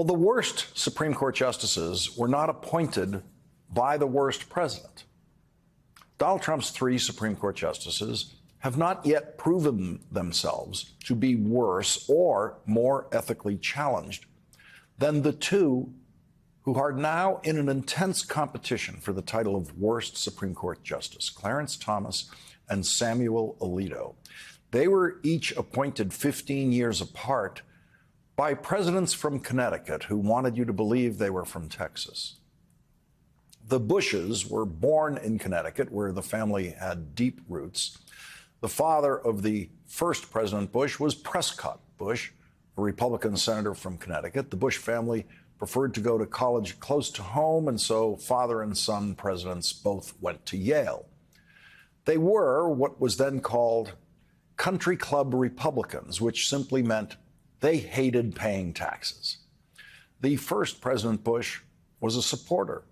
Well, the worst Supreme Court justices were not appointed by the worst president. Donald Trump's 3 Supreme Court justices have not yet proven themselves to be worse or more ethically challenged than the 2 who are now in an intense competition for the title of worst Supreme Court justice, Clarence Thomas and Samuel Alito. They were each appointed 15 years apart by presidents from Connecticut who wanted you to believe they were from Texas. The Bushes were born in Connecticut, where the family had deep roots. The father of the first President Bush was Prescott Bush, a Republican senator from Connecticut. The Bush family preferred to go to college close to home, and so father and son presidents both went to Yale. They were what was then called country club Republicans, which simply meant they hated paying taxes. The first President Bush was a supporter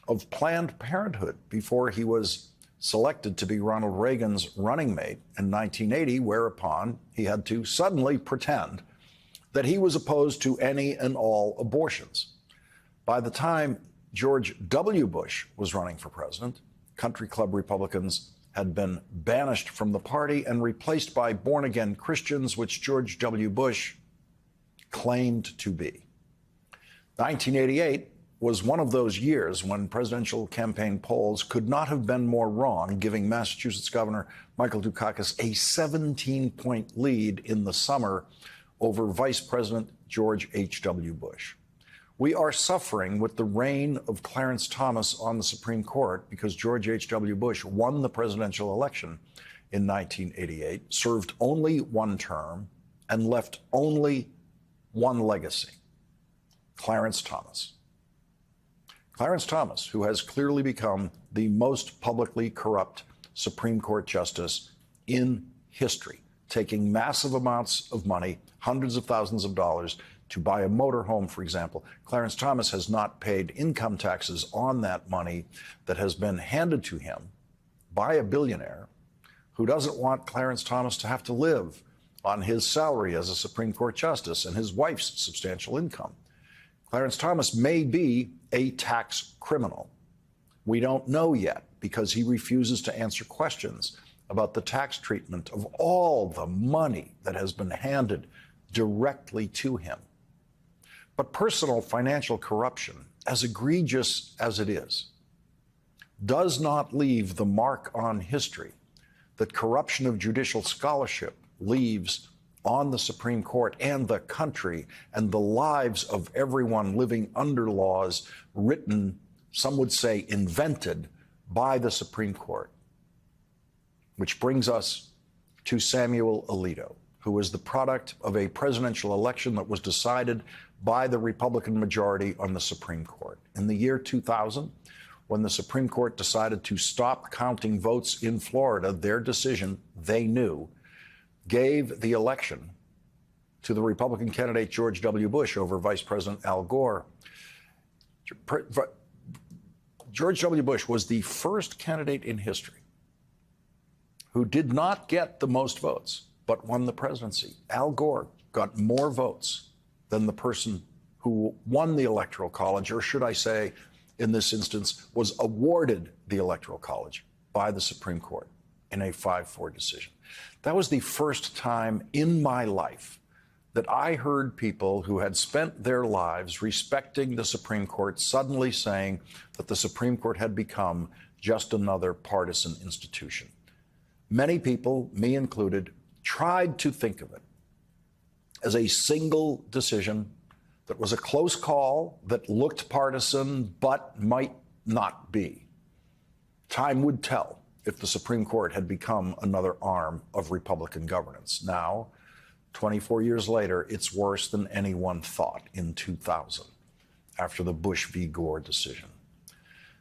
of Planned Parenthood before he was selected to be Ronald Reagan's running mate in 1980, whereupon he had to suddenly pretend that he was opposed to any and all abortions. By the time George W. Bush was running for president, country club Republicans had been banished from the party and replaced by born-again Christians, which George W. Bush claimed to be. 1988 was one of those years when presidential campaign polls could not have been more wrong, giving Massachusetts Governor Michael Dukakis a 17-point lead in the summer over Vice President George H.W. Bush. We are suffering with the reign of Clarence Thomas on the Supreme Court because George H.W. Bush won the presidential election in 1988, served only one term, and left only one legacy: Clarence Thomas. Clarence Thomas, who has clearly become the most publicly corrupt Supreme Court justice in history, taking massive amounts of money, hundreds of thousands of dollars, to buy a motorhome, for example. Clarence Thomas has not paid income taxes on that money that has been handed to him by a billionaire who doesn't want Clarence Thomas to have to live on his salary as a Supreme Court justice and his wife's substantial income. Clarence Thomas may be a tax criminal. We don't know yet because he refuses to answer questions about the tax treatment of all the money that has been handed directly to him. But personal financial corruption, as egregious as it is, does not leave the mark on history that corruption of judicial scholarship leaves on the Supreme Court and the country and the lives of everyone living under laws written, some would say invented, by the Supreme Court. Which brings us to Samuel Alito, who is the product of a presidential election that was decided by the Republican majority on the Supreme Court. In the year 2000, when the Supreme Court decided to stop counting votes in Florida, their decision, they knew, gave the election to the Republican candidate George W. Bush over Vice President Al Gore. George W. Bush was the first candidate in history who did not get the most votes, but won the presidency. Al Gore got more votes than the person who won the Electoral College, or should I say, in this instance, was awarded the Electoral College by the Supreme Court in a 5-4 decision. That was the first time in my life that I heard people who had spent their lives respecting the Supreme Court suddenly saying that the Supreme Court had become just another partisan institution. Many people, me included, tried to think of it as a single decision that was a close call, that looked partisan, but might not be. Time would tell if the Supreme Court had become another arm of Republican governance. Now, 24 years later, it's worse than anyone thought in 2000, after the Bush v. Gore decision.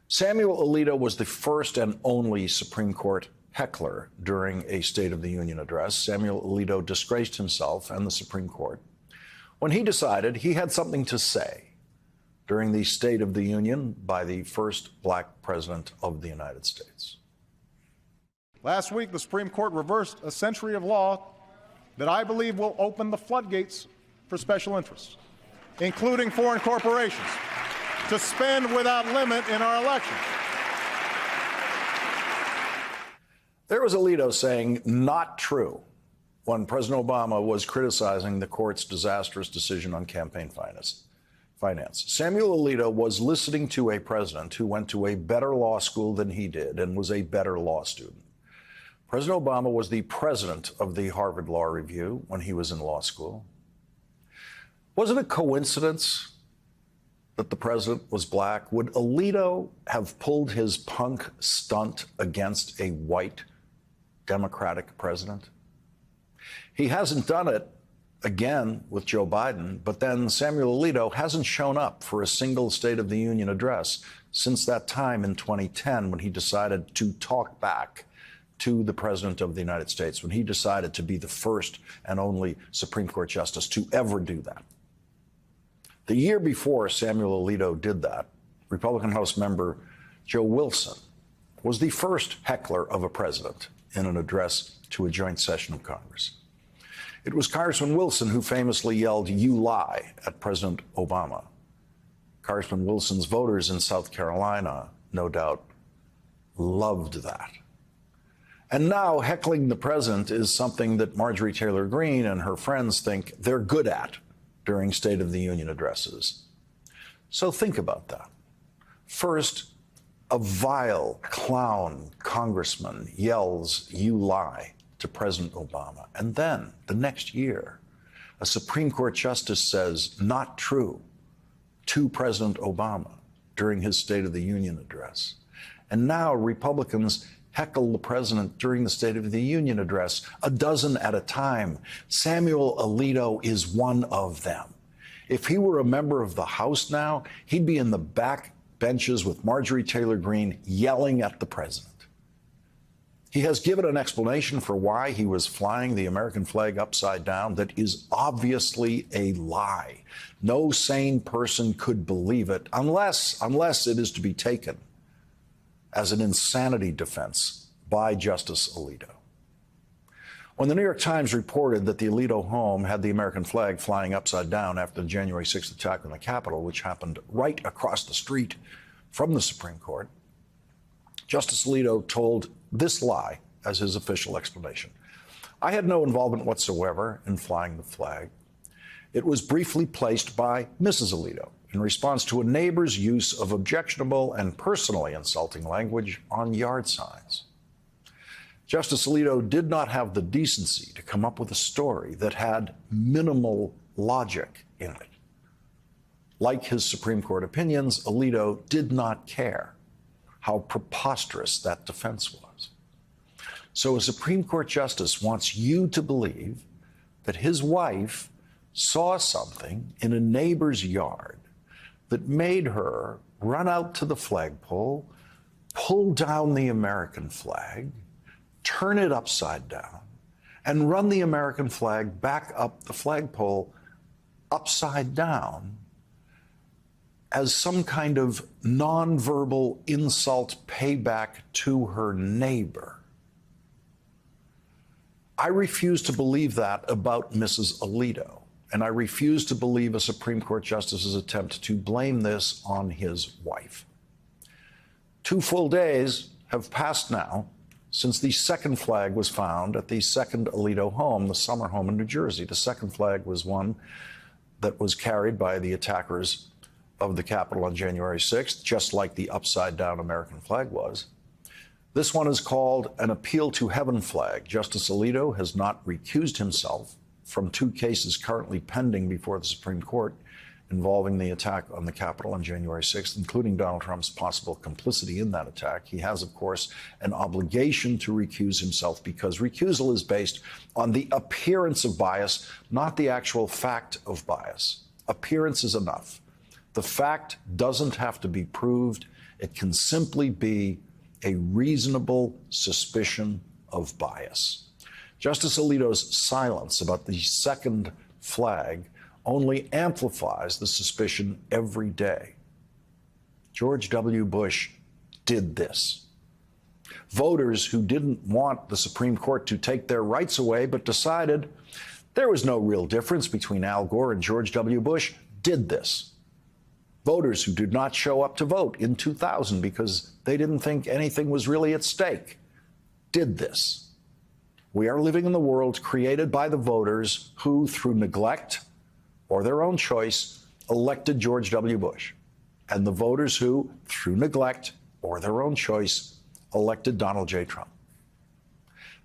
Samuel Alito was the first and only Supreme Court heckler during a State of the Union address. Samuel Alito disgraced himself and the Supreme Court when he decided he had something to say during the State of the Union by the first black president of the United States. Last week, the Supreme Court reversed a century of law that I believe will open the floodgates for special interests. including foreign corporations, to spend without limit in our elections. There was Alito saying not true when President Obama was criticizing the court's disastrous decision on campaign finance. Samuel Alito was listening to a president who went to a better law school than he did and was a better law student. President Obama was the president of the Harvard Law Review when he was in law school. Was it a coincidence that the president was black? Would Alito have pulled his punk stunt against a white Democratic president? He hasn't done it again with Joe Biden, but then Samuel Alito hasn't shown up for a single State of the Union address since that time in 2010 when he decided to talk back to the President of the United States, when he decided to be the first and only Supreme Court justice to ever do that. The year before Samuel Alito did that, Republican House member Joe Wilson was the first heckler of a president in an address to a joint session of Congress. It was Congressman Wilson who famously yelled, "You lie," at President Obama. Congressman Wilson's voters in South Carolina, no doubt, loved that. And now heckling the president is something that Marjorie Taylor Greene and her friends think they're good at during State of the Union addresses. So think about that. First, a vile clown congressman yells, "You lie," to President Obama. And then, the next year, a Supreme Court justice says, "Not true," to President Obama during his State of the Union address. And now Republicans heckle the president during the State of the Union address, a dozen at a time. Samuel Alito is one of them. If he were a member of the House now, he'd be in the back benches with Marjorie Taylor Greene yelling at the president. He has given an explanation for why he was flying the American flag upside down that is obviously a lie. No sane person could believe it unless it is to be taken as an insanity defense by Justice Alito. When the New York Times reported that the Alito home had the American flag flying upside down after the January 6th attack on the Capitol, which happened right across the street from the Supreme Court, Justice Alito told this lie as his official explanation. "I had no involvement whatsoever in flying the flag. It was briefly placed by Mrs. Alito in response to a neighbor's use of objectionable and personally insulting language on yard signs." Justice Alito did not have the decency to come up with a story that had minimal logic in it. Like his Supreme Court opinions, Alito did not care how preposterous that defense was. So a Supreme Court justice wants you to believe that his wife saw something in a neighbor's yard that made her run out to the flagpole, pull down the American flag, turn it upside down, and run the American flag back up the flagpole upside down as some kind of nonverbal insult payback to her neighbor. I refuse to believe that about Mrs. Alito, and I refuse to believe a Supreme Court justice's attempt to blame this on his wife. 2 full days have passed now since the second flag was found at the second Alito home, the Summer home in New Jersey. The second flag was one that was carried by the attackers of the Capitol on January 6th, just like the upside-down American flag was. This one is called an appeal to heaven flag. Justice Alito has not recused himself from 2 cases currently pending before the Supreme Court involving the attack on the Capitol on January 6th, including Donald Trump's possible complicity in that attack. He has, of course, an obligation to recuse himself because recusal is based on the appearance of bias, not the actual fact of bias. Appearance is enough. The fact doesn't have to be proved. It can simply be a reasonable suspicion of bias. Justice Alito's silence about the second flag only amplifies the suspicion every day. George W. Bush did this. Voters who didn't want the Supreme Court to take their rights away but decided there was no real difference between Al Gore and George W. Bush did this. Voters who did not show up to vote in 2000 because they didn't think anything was really at stake did this. We are living in the world created by the voters who, through neglect or their own choice, elected George W. Bush, and the voters who, through neglect or their own choice, elected Donald J. Trump.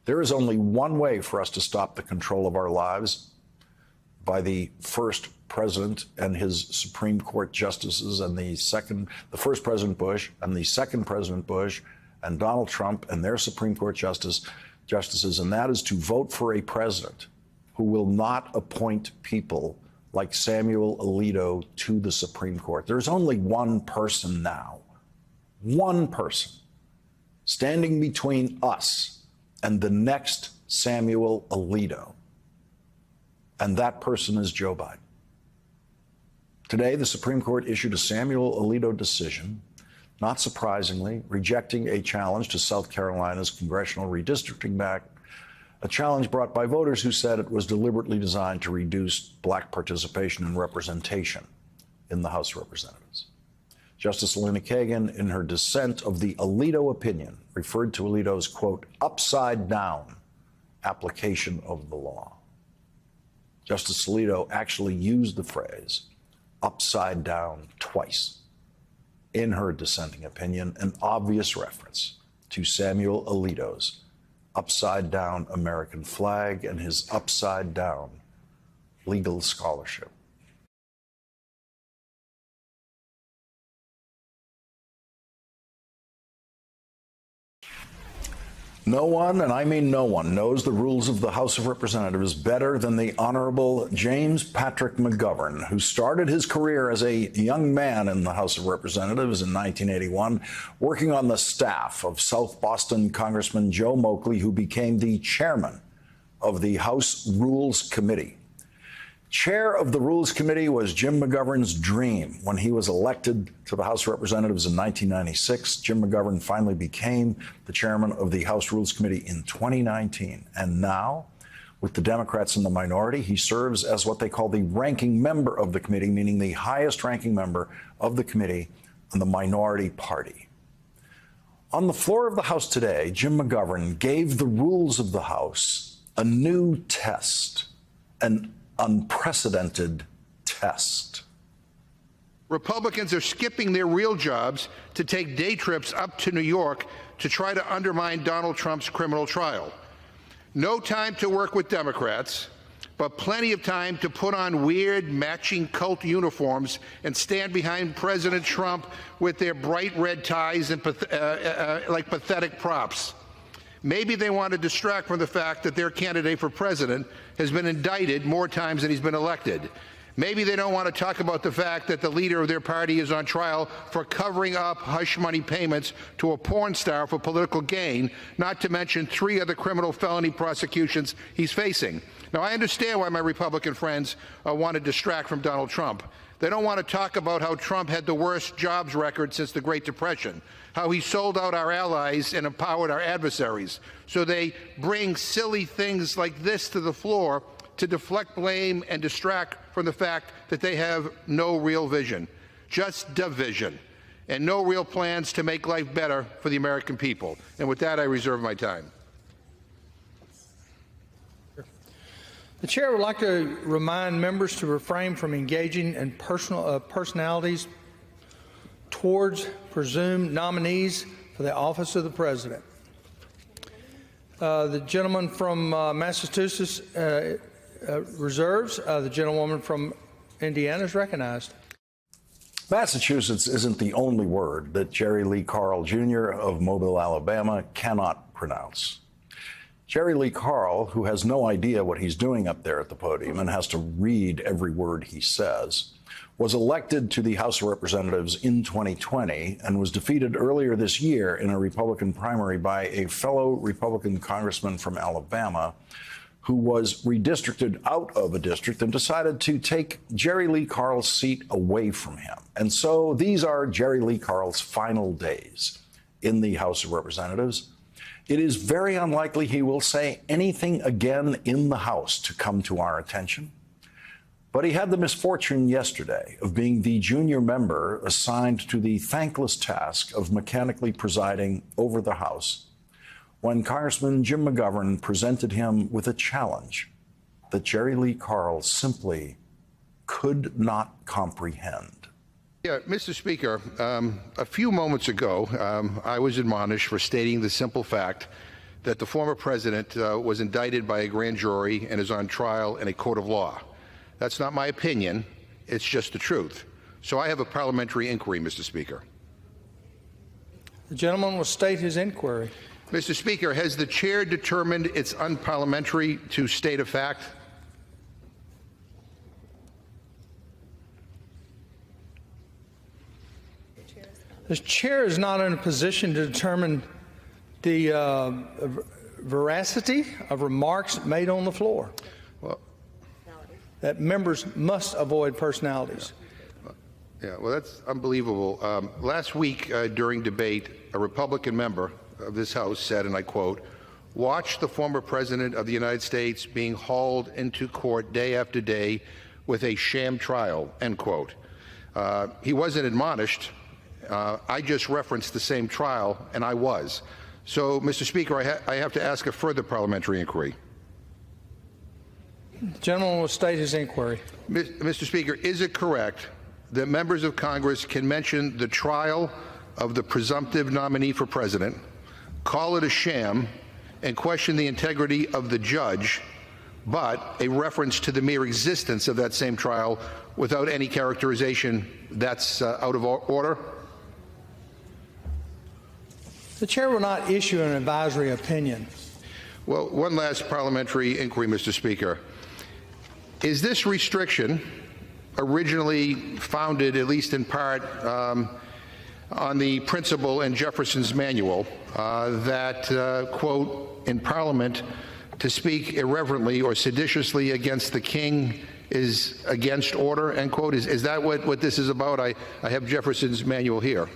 There is only one way for us to stop the control of our lives by the first president and his Supreme Court justices, and the first President Bush and the second President Bush and Donald Trump and their Supreme Court justices, and that is to vote for a president who will not appoint people like Samuel Alito to the Supreme Court. There's only one person now, one person, standing between us and the next Samuel Alito. And that person is Joe Biden. Today, the Supreme Court issued a Samuel Alito decision, not surprisingly, rejecting a challenge to South Carolina's congressional redistricting map, a challenge brought by voters who said it was deliberately designed to reduce black participation and representation in the House of Representatives. Justice Elena Kagan, in her dissent of the Alito opinion, referred to Alito's, quote, upside-down application of the law. Justice Alito actually used the phrase upside down twice in her dissenting opinion, an obvious reference to Samuel Alito's upside down American flag and his upside down legal scholarship. No one, and I mean no one, knows the rules of the House of Representatives better than the Honorable James Patrick McGovern, who started his career as a young man in the House of Representatives in 1981, working on the staff of South Boston Congressman Joe Moakley, who became the chairman of the House Rules Committee. Chair of the Rules Committee was Jim McGovern's dream. When he was elected to the House of Representatives in 1996, Jim McGovern finally became the chairman of the House Rules Committee in 2019. And now, with the Democrats in the minority, he serves as what they call the ranking member of the committee, meaning the highest ranking member of the committee on the minority party. On the floor of the House today, Jim McGovern gave the rules of the House a new test, an unprecedented test. Republicans are skipping their real jobs to take day trips up to New York to try to undermine Donald Trump's criminal trial. No time to work with Democrats, but plenty of time to put on weird matching cult uniforms and stand behind President Trump with their bright red ties and like pathetic props. Maybe they want to distract from the fact that their candidate for president has been indicted more times than he's been elected. Maybe they don't want to talk about the fact that the leader of their party is on trial for covering up hush money payments to a porn star for political gain, not to mention 3 other criminal felony prosecutions he's facing. Now, I understand why my Republican friends want to distract from Donald Trump. They don't want to talk about how Trump had the worst jobs record since the Great Depression, how he sold out our allies and empowered our adversaries. So they bring silly things like this to the floor to deflect blame and distract from the fact that they have no real vision, just division, and no real plans to make life better for the American people. And with that, I reserve my time. The chair would like to remind members to refrain from engaging in personalities towards presumed nominees for the office of the president. The gentleman from Massachusetts reserves. The gentlewoman from Indiana is recognized. Massachusetts isn't the only word that Jerry Lee Carl Jr. of Mobile, Alabama cannot pronounce. Jerry Lee Carl, who has no idea what he's doing up there at the podium and has to read every word he says, was elected to the House of Representatives in 2020 and was defeated earlier this year in a Republican primary by a fellow Republican congressman from Alabama who was redistricted out of a district and decided to take Jerry Lee Carl's seat away from him. And so these are Jerry Lee Carl's final days in the House of Representatives. It is very unlikely he will say anything again in the House to come to our attention. But he had the misfortune yesterday of being the junior member assigned to the thankless task of mechanically presiding over the House when Congressman Jim McGovern presented him with a challenge that Jerry Lee Carl simply could not comprehend. Yeah, Mr. Speaker, a few moments ago, I was admonished for stating the simple fact that the former president was indicted by a grand jury and is on trial in a court of law. That's not my opinion. It's just the truth. So I have a parliamentary inquiry, Mr. Speaker. The gentleman will state his inquiry. Mr. Speaker, has the chair determined it's unparliamentary to state a fact? The chair is not in a position to determine the veracity of remarks made on the floor. Well, that members must avoid personalities. yeah, well, that's unbelievable. Last week during debate, a Republican member of this House said, and I quote, "Watch the former president of the United States being hauled into court day after day with a sham trial," end quote. He wasn't admonished. I just referenced the same trial, and I was. So, Mr. Speaker, I have to ask a further parliamentary inquiry. The gentleman will state his inquiry. Mr. Speaker, is it correct that members of Congress can mention the trial of the presumptive nominee for president, call it a sham, and question the integrity of the judge, but a reference to the mere existence of that same trial without any characterization that's out of order? The chair will not issue an advisory opinion. Well, one last parliamentary inquiry, Mr. Speaker. Is this restriction originally founded, at least in part, on the principle in Jefferson's manual that, quote, in Parliament, to speak irreverently or seditiously against the king is against order, end quote? Is that what this is about? I have Jefferson's manual here.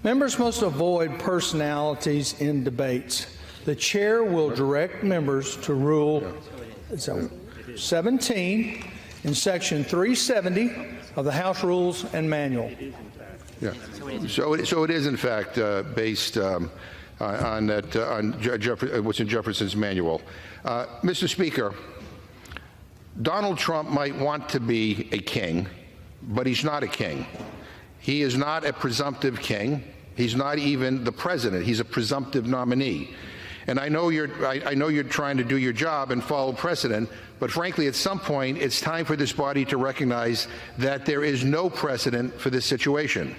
Members must avoid personalities in debates. The chair will direct members to Rule 17 in Section 370 of the House Rules and Manual. Yeah. So it is, in fact, based on what's in Jefferson's manual. Mr. Speaker, Donald Trump might want to be a king, but he's not a king. He is not a presumptive king. He's not even the president. He's a presumptive nominee. And I know you're trying to do your job and follow precedent, but frankly, at some point, it's time for this body to recognize that there is no precedent for this situation.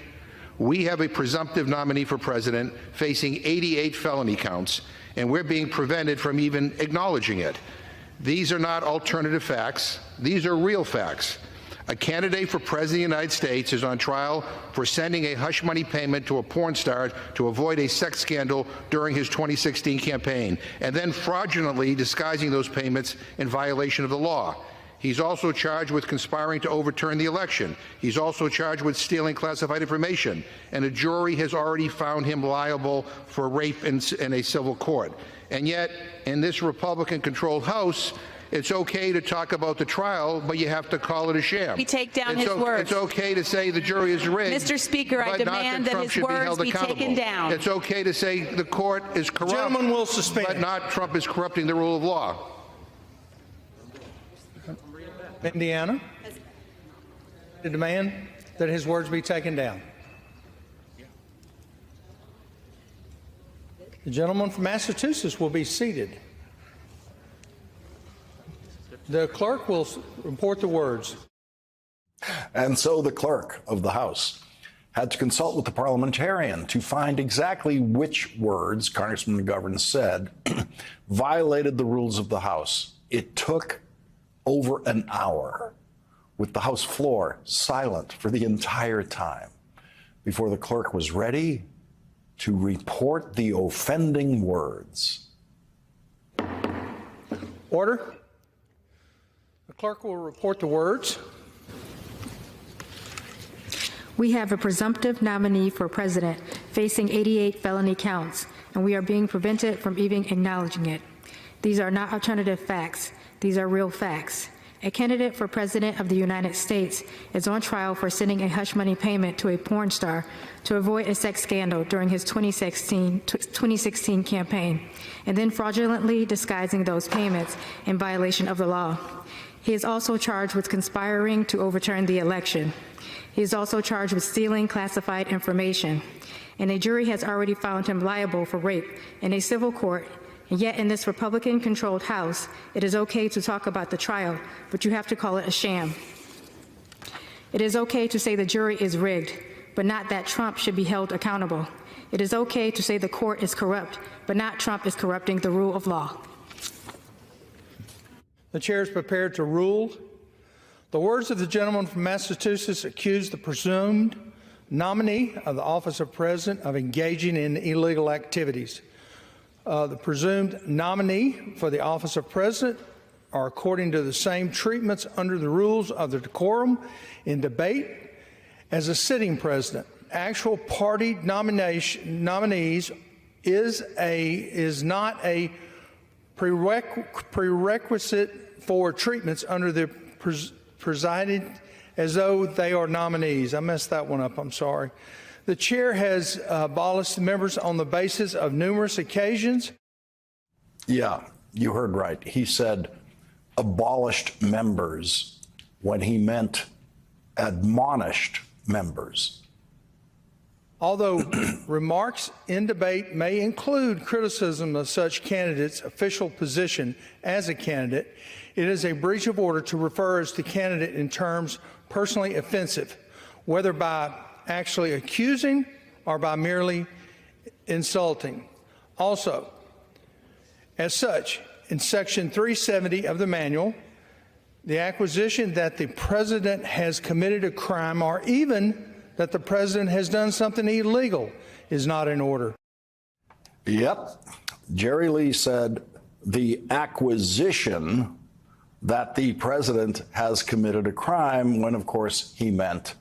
We have a presumptive nominee for president facing 88 felony counts, and we're being prevented from even acknowledging it. These are not alternative facts. These are real facts. A candidate for president of the United States is on trial for sending a hush money payment to a porn star to avoid a sex scandal during his 2016 campaign, and then fraudulently disguising those payments in violation of the law. He's also charged with conspiring to overturn the election. He's also charged with stealing classified information, and a jury has already found him liable for rape in a civil court. And yet, in this Republican-controlled House, it's okay to talk about the trial, but you have to call it a sham. We take down his words. It's okay to say the jury is rigged. Mr. Speaker, I demand that his words be taken down. It's okay to say the court is corrupt. Gentleman will suspend. But not Trump is corrupting the rule of law. Indiana, to demand that his words be taken down. The gentleman from Massachusetts will be seated. The clerk will report the words. And so the clerk of the House had to consult with the parliamentarian to find exactly which words Congressman McGovern said violated the rules of the House. It took over an hour, with the House floor silent for the entire time, before the clerk was ready to report the offending words. Order. The clerk will report the words. We have a presumptive nominee for president facing 88 felony counts, and we are being prevented from even acknowledging it. These are not alternative facts. These are real facts. A candidate for President of the United States is on trial for sending a hush money payment to a porn star to avoid a sex scandal during his 2016 campaign, and then fraudulently disguising those payments in violation of the law. He is also charged with conspiring to overturn the election. He is also charged with stealing classified information, and a jury has already found him liable for rape in a civil court. And yet in this Republican-controlled House, it is okay to talk about the trial, but you have to call it a sham. It is okay to say the jury is rigged, but not that Trump should be held accountable. It is okay to say the court is corrupt, but not Trump is corrupting the rule of law. The chair is prepared to rule. The words of the gentleman from Massachusetts accused the presumed nominee of the office of president of engaging in illegal activities. The presumed nominee for the office of president are according to the same treatments under the rules of the decorum in debate as a sitting president. Actual party nominees is not a prerequisite for treatments under the presiding as though they are nominees. I messed that one up, I'm sorry. The chair has abolished members on the basis of numerous occasions. Yeah, you heard right. He said abolished members when he meant admonished members. Although remarks in debate may include criticism of such candidates' official position as a candidate, it is a breach of order to refer as the candidate in terms personally offensive, whether by actually accusing or by merely insulting. Also, as such, in Section 370 of the manual, the accusation that the president has committed a crime or even that the president has done something illegal is not in order. Yep. Jerry Lee said the acquisition that the president has committed a crime when, of course, he meant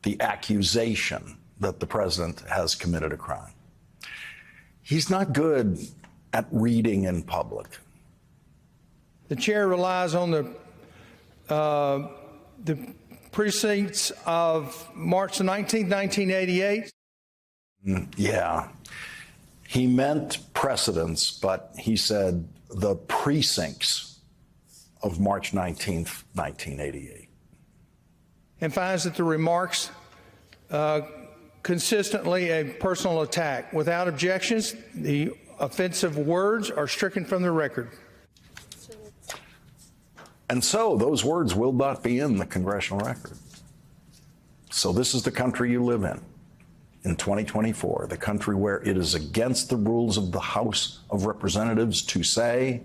the accusation that the president has committed a crime. He's not good at reading in public. The chair relies on the precincts of March 19, 1988. Yeah. He meant precedents, but he said the precincts of March 19th, 1988. And finds that the remarks consistently a personal attack. Without objections, the offensive words are stricken from the record. And so those words will not be in the congressional record. So this is the country you live in 2024, the country where it is against the rules of the House of Representatives to say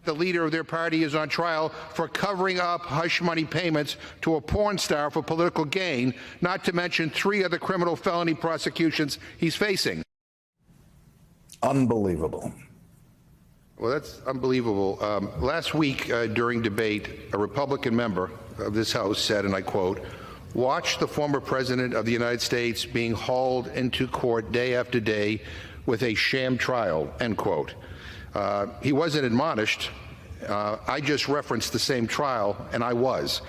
the leader of their party is on trial for covering up hush money payments to a porn star for political gain, not to mention 3 other criminal felony prosecutions he's facing. Unbelievable. Well, that's unbelievable. Last week during debate, a Republican member of this House said, and I quote, "Watch the former president of the United States being hauled into court day after day with a sham trial," end quote. He wasn't admonished. I just referenced the same trial, and I was.